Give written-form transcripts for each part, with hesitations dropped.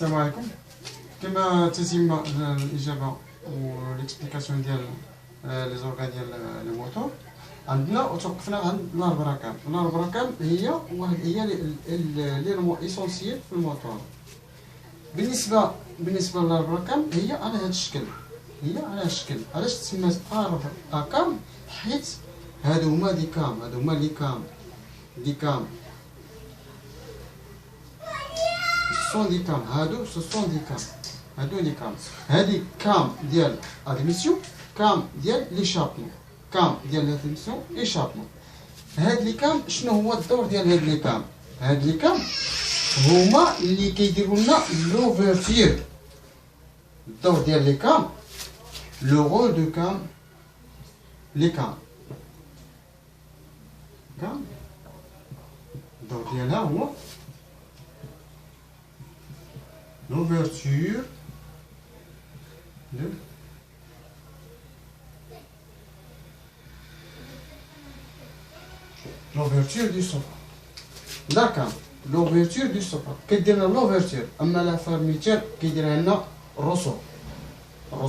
السلام عليكم. كما تتم الاجابه والاكسبليكاسيون ديال لي زورغان ديال لي موتور، عندنا وتوقفنا عند لاربراكام. لاربراكام هي واحد ليرمون اسونسييل في الموتور. بالنسبه للاربراكام هي على هذا الشكل، علاش تسمى اربراكام؟ حيت هادو هما دي كام سون دي كام، هادو دي كام. هادي كام ديال ادميسيون، كام ديال ليشابمون، كام ديال لادميسيون ايشابمون. هاد لي كام شنو هو الدور ديال هاد لي كام؟ هاد لي كام هما اللي كيديروا لنا لوفرتير. الدور ديال لي كام، لو رول دو كام، لي كام الدور ديالها هو l'ouverture du sofa. D'accord, l'ouverture du sofa كدير لنا l'ouverture. اما لا فيرميتير كيديرها لنا الرسول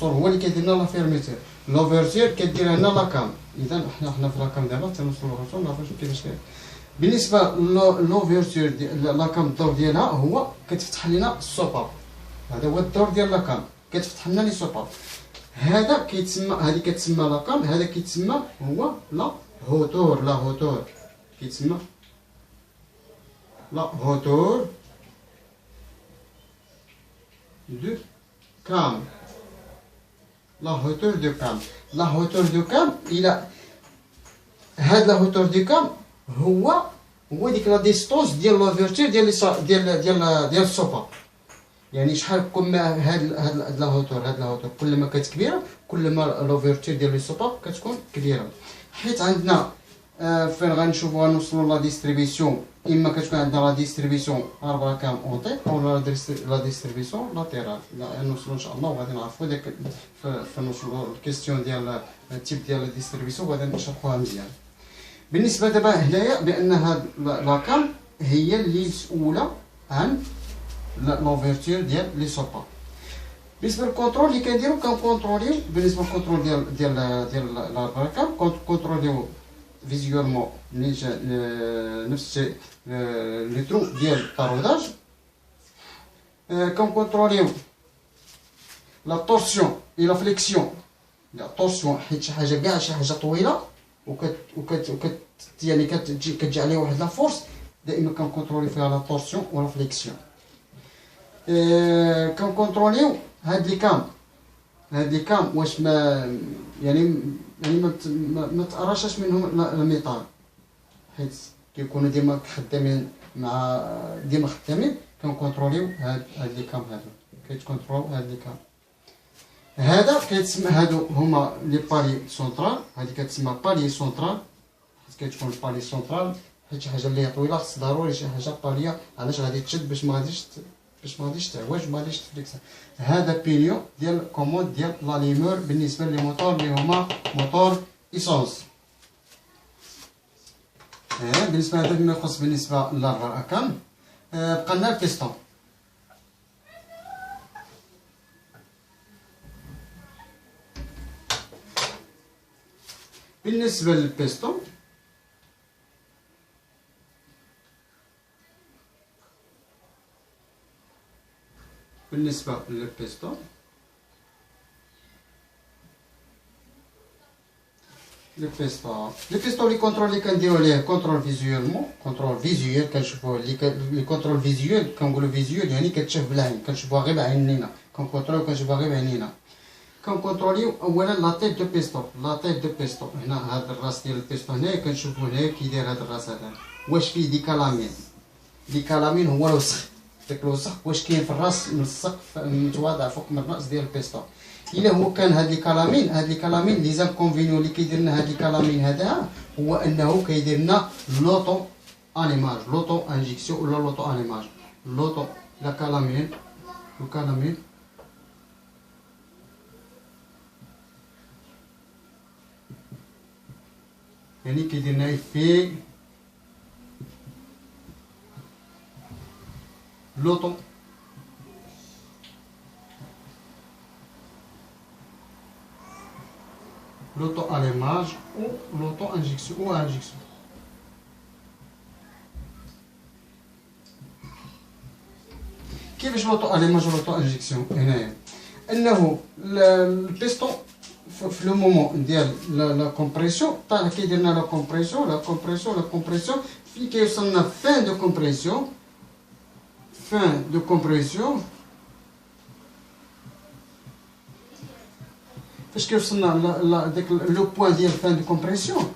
هو اللي كيدير لنا لا فيرميتير. l'ouverture كديرها لنا لا كام. اذا حنا في لا كام دابا تنوصلوا للرسول نعرفوا كيفاش كاين. بالنسبه لوفيرتور ديال لاكام، الدور ديالها هو كتفتح لنا السوبا. هذا هو الدور ديال لاكام، كتفتح لنا لي سوبا. هذا كيتسمى، هذه كتسمى لاكام، هذا كيتسمى هو لا هوتور كيتسمى لا هوتور دو كام. لا هوتور دو كام الى هاد لا هوتور دو كام هو ديك لا ديستونس ديال لوفيرتور ديال السوبا. يعني شحال كل ما هاد لا هوتور كل ما كانت كبيره كل ما لوفيرتور ديال السوبا كتكون كبيره. حيت عندنا فين غنشوفوا غنوصلوا لا ديستريبيسيون، اما كتكون عندنا لا ديستريبيسيون اربراكام اونتي او لا ديستريبيسيون لاتيرال. نوصلوا ان شاء الله وغادي نعرفوا داك فنوصلوا الكيستيون ديال التيب ديال لا ديستريبيسيون وغادي نشرحوها مزيان. بالنسبه دابا هنايا بان هاد لاكام هي اللي مسؤوله عن لوفيرتور ديال لي سوبا. بالنسبه للكونترول اللي كنديرو كنكونتروليو، بالنسبه للكونترول ديال لاكام كنكونتروليو فيزيوالمون نفس لي ترو ديال الطاروداج. كنكونتروليو لا طورسيون اي لا فليكسيون. لا طورسيون حيت شي حاجه طويله يعني كتجي عليه واحد لا فورس، دائما كنكونترولي فيها لا طورسيون ولا فليكسيون. كنكونتروليو هاد لي كام واش ما ما تقراشش منهم الميطال، حيت كيكونوا ديما خدامين كنكونتروليو هاد لي كام. هادو كيتكونترول هاد لي كام. هذا كيتسمى، هادو هما لي بالي سونطرال. هادي كتسمى بالي سونطرال حيت كتكون بالي سونطرال، حيت شي حاجه اللي هي طويله خص ضروري شي حاجه باليه علاش غادي تشد باش ما غاديش تعوج، ما غاديش تفليكسا. هذا بينيو ديال كومود ديال لاليمور بالنسبه لي موتور اللي هما موتور ايسونس. بالنسبه لهذا فيما يخص بالنسبه للراكام. بقى لنا البيستون. بالنسبه للبيستون لي بيستون لي كونترول اللي كنديرو ليه كونترول فيزيوال كنشوفوه. لي كونترول فيزيوال كنقولوا فيزيوال يعني كتشاف بالعين، كنشوفوها غير بعينينا، كنشوفوها غير بعينينا. كنكونتروليو اولا لا تيب دو بيستون. هنا هذا الراس ديال البيستون هنايا كنشوفو هنايا كي داير هذا الراس هذا، واش فيه دي كالامين هو الوسخ. داك الوسخ واش كاين في الراس ملصق متواضع فوق من الراس ديال البيستون. الا هو كان هاد لي كالامين لي زانكونفينيون اللي كيدير لنا هاد لي كالامين هذا هو انه كيدير لنا لوطو انيماج، لوطو انجيكسيون ولا لوطو انيماج. لوطو لا كالامين يعني كيدير لنا افي لوطو l'auto-allumage ou l'auto-injection ou injection. كيفاش l'auto-allumage ou l'auto-injection هنايا انه البيستون في لو مومون ديال لا كومبريسيون طالع كيدير لنا لا كومبريسيون في كيوصلنا فان دو كومبريسيون فاش كيوصلنا داك لو بوين ديال فان دو كومبريسيون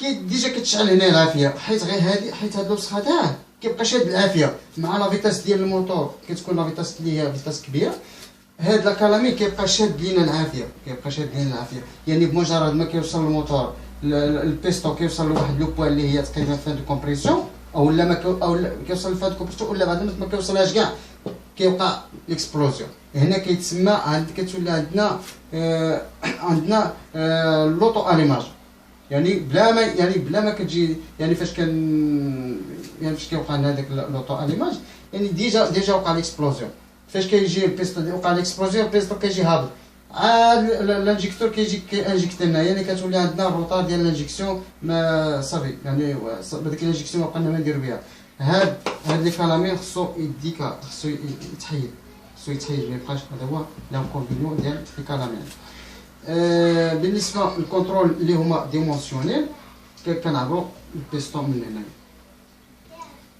ديجا كتشعل هنا العافيه حيت غير هادي حيت هاد الوسخه تاعه كيبقى شاد العافيه مع لا فيتاس ديال الموتور كتكون لا فيتاس اللي هي فيتاس كبيره هاد لا كالامين كيبقى شاد لينا العافيه يعني بمجرد ما كيوصل الموتور البيستون كيوصل لواحد لو بوين اللي هي تقريبا فان دو كومبريسيون او لا ما كيوصل لفان دو كومبريسيون ولا بعد ما كيوصلهاش كاع كيوقع الاكسبلوزيون هنا كيتسمى كتولي عندنا لوطو اليماج يعني بلا ما كتجي يعني فاش كيوقع لنا هذاك لوطو اليماج يعني ديجا وقع الاكسبلوزيون فاش كيجي البيستون يوقع الاكسبلوزيون البيستون كيجي هابط عاد الانجيكتور كيجي كينجكت لنا يعني كتولي عندنا الروطار ديال الانجيكسيون ما صافي يعني هذيك الانجيكسيون ما بقينا ما نديرو بها هاد لي كالامين خصو يتحيد ما يبقاش هذا هو لانكونفينيون ديال لي كالامين بالنسبه للكونترول اللي هما ديمونسيونيل كنعبروا البيستون من هنا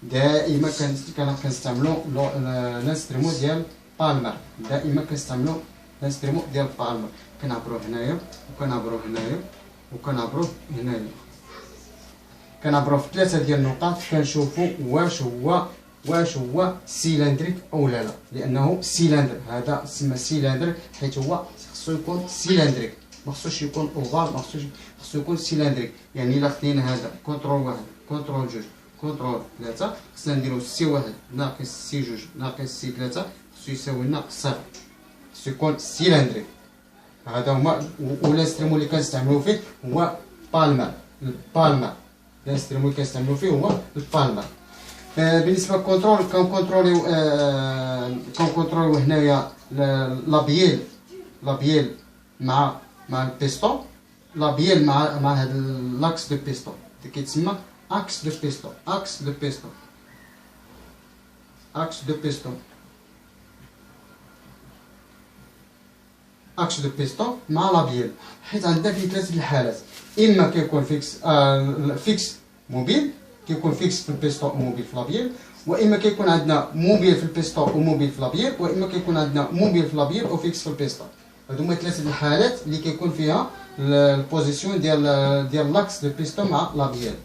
دائما كنستعملوا الانسترومون ديال بالمر الانسترومون ديال بالمر كنعبروه هنايا وكنعبروه هنايا كنعبروه في 3 ديال النقاط كنشوفوا واش هو سيلندريك او لا لانه سيلندر هذا سمى سيلندر حيت هو خصو يكون سيلندريك ما خصوش يكون اوفال خصو يكون سيلندريك يعني الا خدينا هذا كونترول 1 كونترول 2 كونترول 3 خصنا نديرو سي 1 ناقص سي 2 ناقص سي 3 خصو يساوي لنا صفر خصو يكون سيلندريك هذا هما والانسترومون اللي كنستعملو فيه هو بالمر الانسترومون اللي كنستعملو فيه هو البالمر بالنسبه للكونترول كنكونترولو هنايا لابييل مع البيستون لابييل مع هذا لاكس دو بيستون كيتسمى اكس دو بيستون مع لابييل حيت عندنا فيه 3 الحالات اما كيكون فيكس موبيل كيكون فيكس في البيستون وموبيل في لابييل واما كيكون عندنا موبيل في البيستون وموبيل في لابييل واما كيكون عندنا موبيل في لابييل وفيكس في البيستون هادو هما 3 الحالات اللي كيكون فيها البوزيسيون ديال لاكس دو بيستون مع لابييل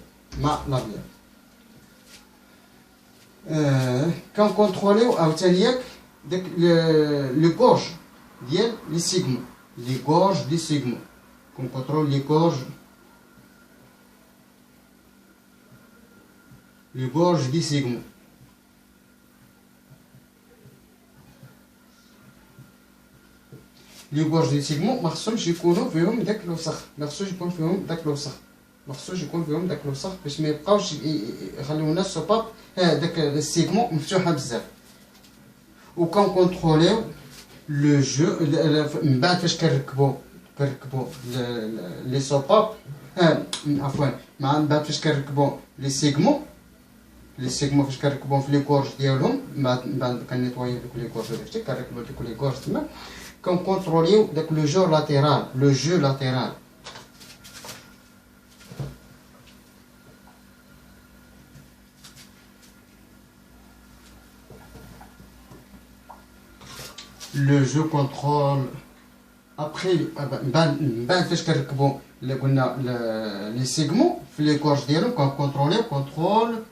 كنكونتروليو عاوتاني داك لي غورج ديال لي سيغمون كنكونترول لي غورج دي سيغمون لي غورج دي سيغمون ما خصهمش يكونوا فيهم داك الوسخ ما خصوش يكون فيهم داك الوسخ باش ما يبقاوش يخليو لنا السوباب داك السيغمون مفتوحه بزاف وكنكونتروليو لو جو من بعد فاش كنركبو لي سوباب عفوا من بعد فاش كنركبو لي سيغمون فاش كنركبوهم في لي كورج ديالهم من بعد كنيطويو دوك لي كورج داكشي كنركبو دوك لي كورج تما كنكونتروليو داك لو جو لاتيرال le jeu contrôle après بعد فاش كنركبوا اللي قلنا لي سيغمون في لي كورج ديالهم كنكونتروليو كونترول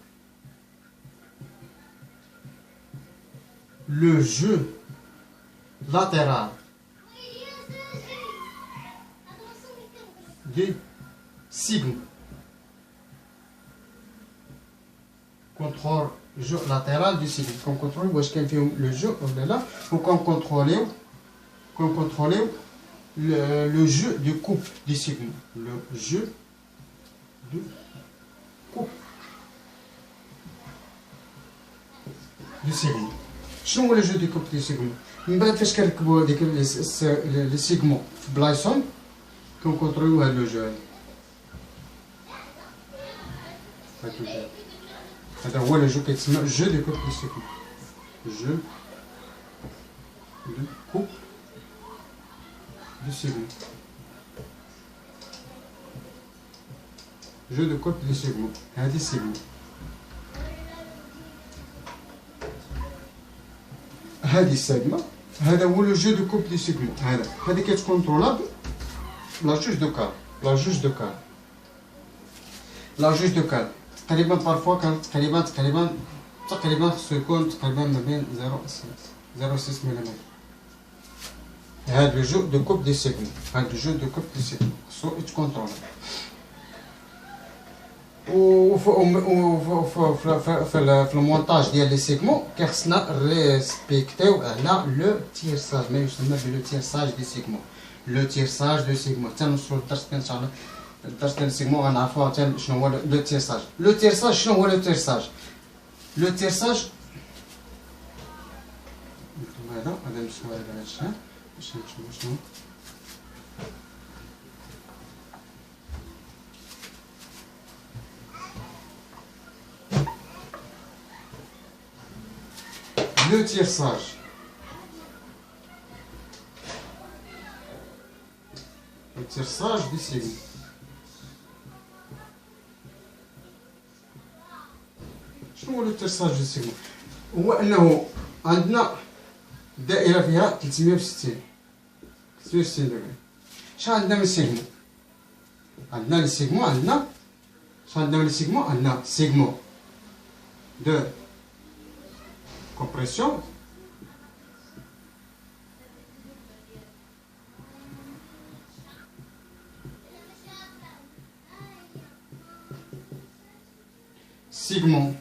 le jeu latéral des signes contrôle jeu latéral du signe كنكونترول واش كاين فيهم لو جو ولا لا وكنكونتروليو le jeu du coupe du signe le jeu du coupe du signe شنو هو لو جو دو كوب دو سيغمون من بعد فاش كنركبوا هذيك لي سيغمون في بلايصهم كنكونترولو هاد لو جو هذا هو لو جو كيتسمى جو دو كوب دو سيكل. جو دو كوب دو سيكل. جو دو كوب دو سيكل. هادي سيكل. هادي السيغما. هذا هو لو جو دو كوب دو سيكل. هادي كتكونترولابل لا جوج دو كار. لا جوج دو كار. لا جوج دو كار. تقريبا بارفوا كانت تقريبا خصو يكون تقريبا ما بين 0.6 ملم. هاد لو جو دو كوب دي سيكل. هاد لو جو دو كوب دي سيكل خصو يتكونترولا. و في المونتاج ديال لي سيغمون كيخصنا ريسبكتيو على لو تيرساج، ما يسمى بلو تيرساج دي سيغمون. لو تيرساج دو سيغمون حتى نوصلو للدرس ان شاء الله. الدرس ديال السيغمون غنعرفو حتى شنو هو لو تيرساج. لو تيرساج شنو هو لو تيرساج؟ لو تيرساج هذا نمشيو على هادشي باش نشوفو شنو. Le tierçage. Le tierçage du signe. شنو هو لو تيرساج دو سيغمون؟ هو انه عندنا دائره فيها 360 درجه. شنو عندنا من سيغمون؟ عندنا لي سيغمون عندنا شنو عندنا من لي سيغمون؟ عندنا سيغمون دو compression, segment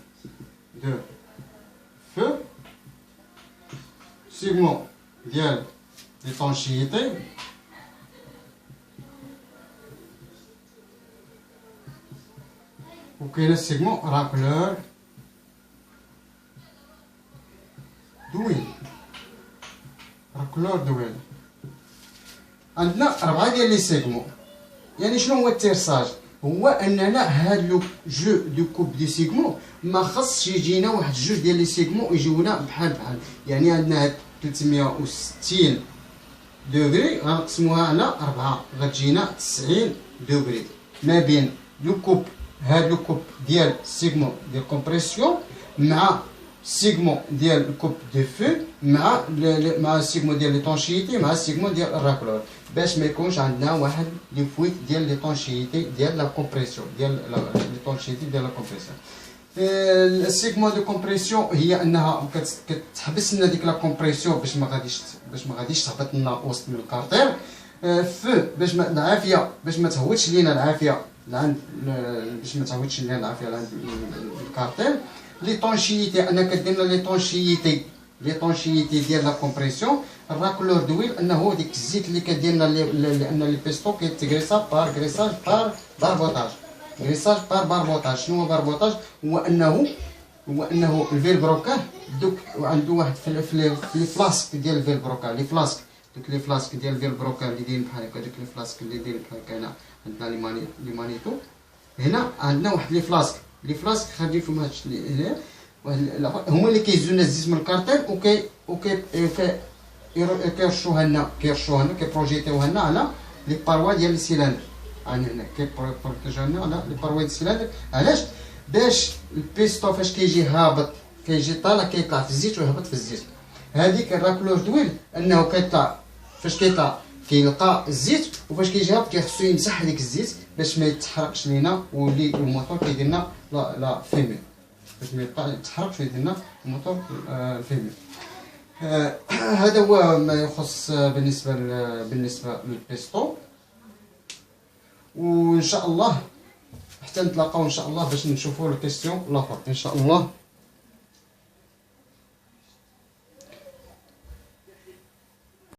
de feu, segment ديال l'étanchéité, وكاين segment racleur دويل. راكلور دويل. عندنا 4 ديال لي سيغمون. يعني شنو هو التيرساج؟ هو اننا هاد لو جو دو كوب دي سيغمون ما خصش يجينا واحد جوج ديال لي سيغمون يجيونا بحال. يعني عندنا هاد 360 دوغري غنقسموها على 4 غتجينا 90 دوغري ما بين لو كوب. هاد لو كوب ديال سيغمون ديال كومبريسيون مع سيغمون ديال الكوب دو فو مع السيغمون ديال ليطونشيتي مع السيغمون ديال الراكلور، باش ما يكونش عندنا واحد لي فويت ديال ليطونشيتي ديال لا كومبريسيون ديال ليطونشيتي ديال لا كومبريسيون. السيغمون دو كومبريسيون هي انها كتحبس لنا ديك لا كومبريسيون باش ما غاديش تهبط لنا وسط الكارتير. فو باش ما تهوتش لينا العافيه لعند الكارتير. ليطونشيتي انا كدير لنا ليطونشيتي ديال لا كومبريسيون. الراكلور دويل انه ديك الزيت اللي كدير لنا لان لي بيستو كيتغريسا بار غريساج بار باربوطاج. غريساج بار باربوطاج. شنو هو باربوطاج؟ هو انه الفيلبروكان دوك عنده واحد في لي فلاسك ديال الفيلبروكان. لي فلاسك دوك لي فلاسك ديال الفيلبروكان اللي دايرين بحال هكا. دوك لي فلاسك اللي دايرين بحال هكا هنا عندنا لي مانيتو. هنا عندنا واحد لي فلاسك خارجين فيهم هادشي هنا هما اللي كيزولنا الزيت من الكارتير كيرشوها لنا كيبروجيتيوها لنا على لي باروا ديال السيلندر. هنا كيبروجيتيوها لنا على لي باروا ديال السيلندر. علاش؟ باش البيستو فاش كيجي هابط كيجي طالع كيطلع في الزيت ويهبط في الزيت. هذيك الراكلور دويل انه كيطلع فاش كيطلع كيلقى الزيت وفاش كيجي هابط كيخصو يمسح هذيك الزيت باش ما يتحرقش لينا ويولي الموتور كيدير لنا لا فيمي باش ما يتحرقش ويدير لنا الموتور الفيمي. هذا هو ما يخص بالنسبه للبيستو. وان شاء الله حتى نتلاقاو ان شاء الله باش نشوفوا الكيستيون لاخر ان شاء الله.